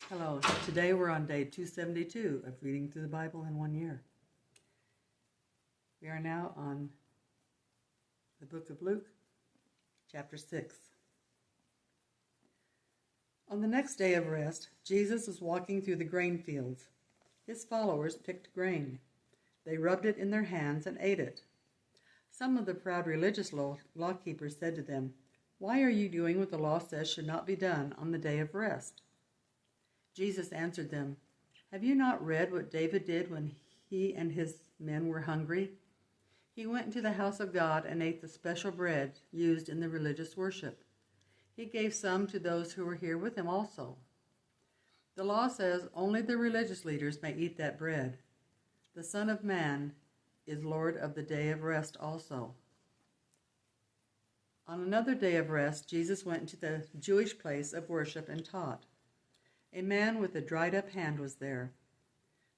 Hello, today we're on day 272 of reading through the Bible in 1 year. We are now on the book of Luke, chapter 6. On the next day of rest, Jesus was walking through the grain fields. His followers picked grain. They rubbed it in their hands and ate it. Some of the proud religious law-keepers said to them, "Why are you doing what the law says should not be done on the day of rest?" Jesus answered them, "Have you not read what David did when he and his men were hungry? He went into the house of God and ate the special bread used in the religious worship. He gave some to those who were here with him also. The law says only the religious leaders may eat that bread. The Son of Man is Lord of the day of rest also." On another day of rest, Jesus went into the Jewish place of worship and taught. A man with a dried-up hand was there.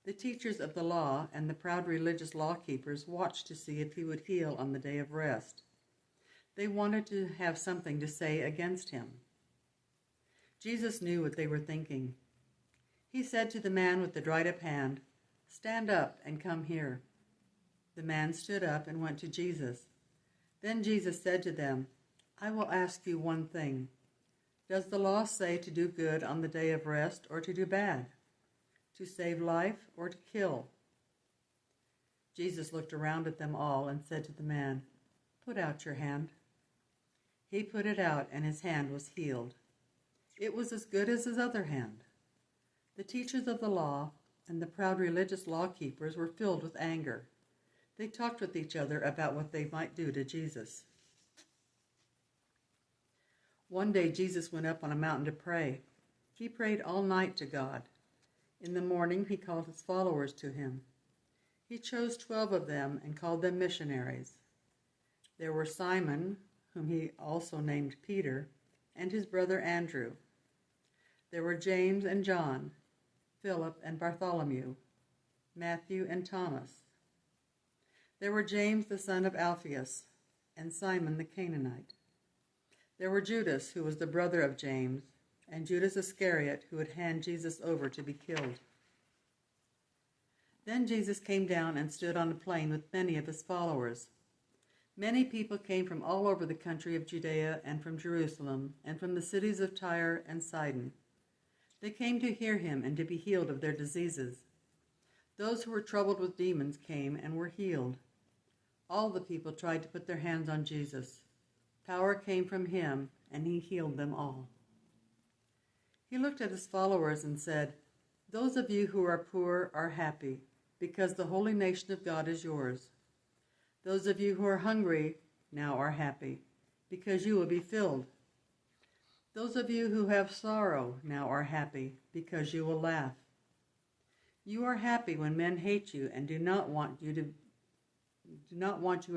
The teachers of the law and the proud religious law-keepers watched to see if he would heal on the day of rest. They wanted to have something to say against him. Jesus knew what they were thinking. He said to the man with the dried-up hand, "Stand up and come here." The man stood up and went to Jesus. Then Jesus said to them, "I will ask you one thing. Does the law say to do good on the day of rest or to do bad? To save life or to kill?" Jesus looked around at them all and said to the man, "Put out your hand." He put it out and his hand was healed. It was as good as his other hand. The teachers of the law and the proud religious law-keepers were filled with anger. They talked with each other about what they might do to Jesus. One day Jesus went up on a mountain to pray. He prayed all night to God. In the morning he called his followers to him. He chose 12 of them and called them missionaries. There were Simon, whom he also named Peter, and his brother Andrew. There were James and John, Philip and Bartholomew, Matthew and Thomas. There were James the son of Alphaeus, and Simon the Canaanite. There were Judas, who was the brother of James, and Judas Iscariot, who would hand Jesus over to be killed. Then Jesus came down and stood on a plain with many of his followers. Many people came from all over the country of Judea and from Jerusalem and from the cities of Tyre and Sidon. They came to hear him and to be healed of their diseases. Those who were troubled with demons came and were healed. All the people tried to put their hands on Jesus. Power came from him, and he healed them all. He looked at his followers and said, "Those of you who are poor are happy, because the holy nation of God is yours. Those of you who are hungry now are happy, because you will be filled. Those of you who have sorrow now are happy, because you will laugh. You are happy when men hate you and do not want you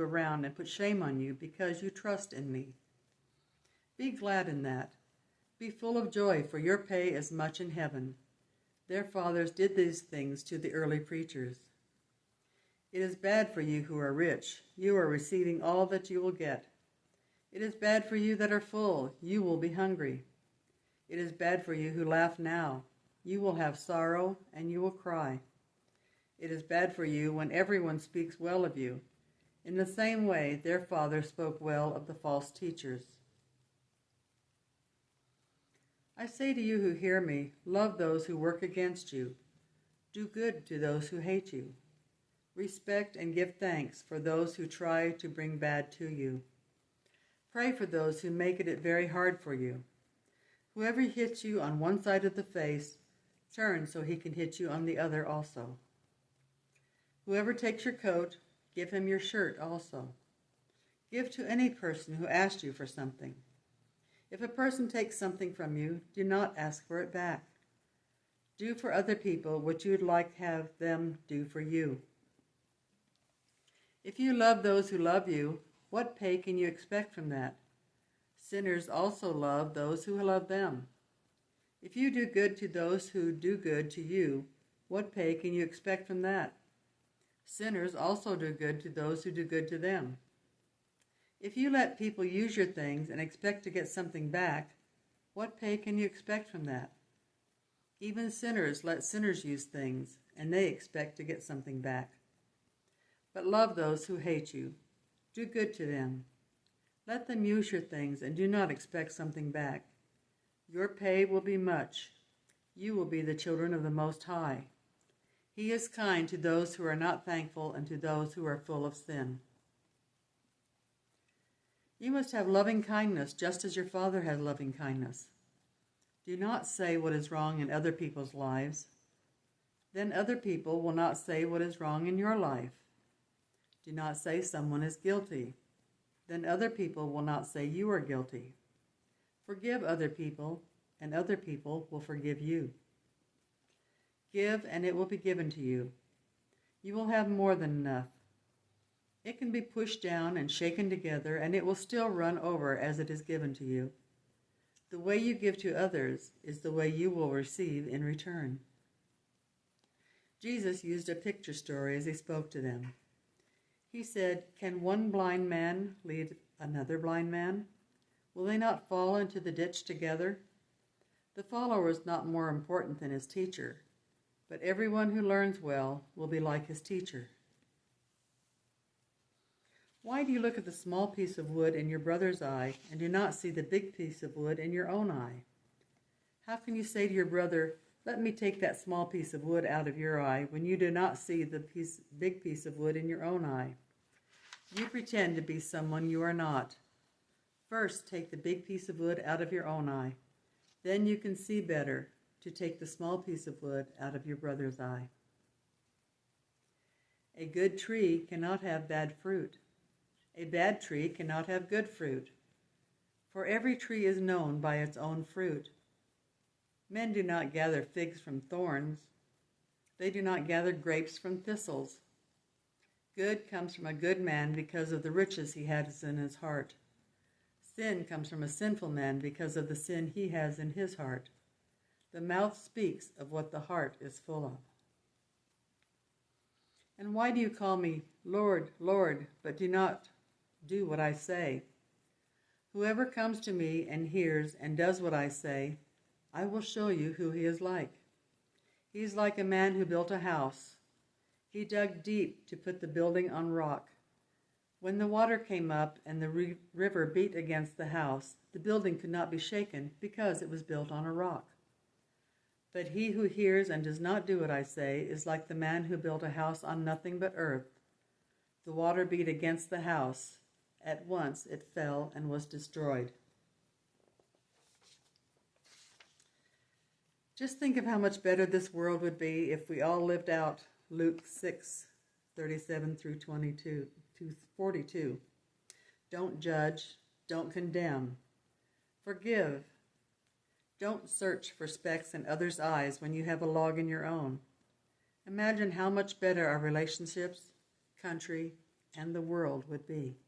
around and put shame on you because you trust in me. Be glad in that. Be full of joy, for your pay is much in heaven. Their fathers did these things to the early preachers. It is bad for you who are rich. You are receiving all that you will get. It is bad for you that are full. You will be hungry. It is bad for you who laugh now. You will have sorrow and you will cry. It is bad for you when everyone speaks well of you. In the same way, their father spoke well of the false teachers. I say to you who hear me, love those who work against you. Do good to those who hate you. Respect and give thanks for those who try to bring bad to you. Pray for those who make it very hard for you. Whoever hits you on one side of the face, turn so he can hit you on the other also. Whoever takes your coat, give him your shirt also. Give to any person who asks you for something. If a person takes something from you, do not ask for it back. Do for other people what you would like to have them do for you. If you love those who love you, what pay can you expect from that? Sinners also love those who love them. If you do good to those who do good to you, what pay can you expect from that? Sinners also do good to those who do good to them. If you let people use your things and expect to get something back, what pay can you expect from that? Even sinners let sinners use things, and they expect to get something back. But love those who hate you. Do good to them. Let them use your things, and do not expect something back. Your pay will be much. You will be the children of the Most High. He is kind to those who are not thankful and to those who are full of sin. You must have loving kindness just as your Father has loving kindness. Do not say what is wrong in other people's lives. Then other people will not say what is wrong in your life. Do not say someone is guilty. Then other people will not say you are guilty. Forgive other people, and other people will forgive you. Give, and it will be given to you. You will have more than enough. It can be pushed down and shaken together, and it will still run over as it is given to you. The way you give to others is the way you will receive in return. Jesus used a picture story as he spoke to them. He said, "Can one blind man lead another blind man? Will they not fall into the ditch together? The follower is not more important than his teacher, but everyone who learns well will be like his teacher." Why do you look at the small piece of wood in your brother's eye and do not see the big piece of wood in your own eye? How can you say to your brother, "Let me take that small piece of wood out of your eye," when you do not see the big piece of wood in your own eye? You pretend to be someone you are not. First, take the big piece of wood out of your own eye. Then you can see better to take the small piece of wood out of your brother's eye. A good tree cannot have bad fruit. A bad tree cannot have good fruit. For every tree is known by its own fruit. Men do not gather figs from thorns. They do not gather grapes from thistles. Good comes from a good man because of the riches he has in his heart. Sin comes from a sinful man because of the sin he has in his heart. The mouth speaks of what the heart is full of. And why do you call me Lord, Lord, but do not do what I say? Whoever comes to me and hears and does what I say, I will show you who he is like. He is like a man who built a house. He dug deep to put the building on rock. When the water came up and the river beat against the house, the building could not be shaken because it was built on a rock. But he who hears and does not do what I say is like the man who built a house on nothing but earth. The water beat against the house. At once it fell and was destroyed. Just think of how much better this world would be if we all lived out Luke 6:37 through 42. Don't judge, don't condemn. Forgive. Don't search for specks in others' eyes when you have a log in your own. Imagine how much better our relationships, country, and the world would be.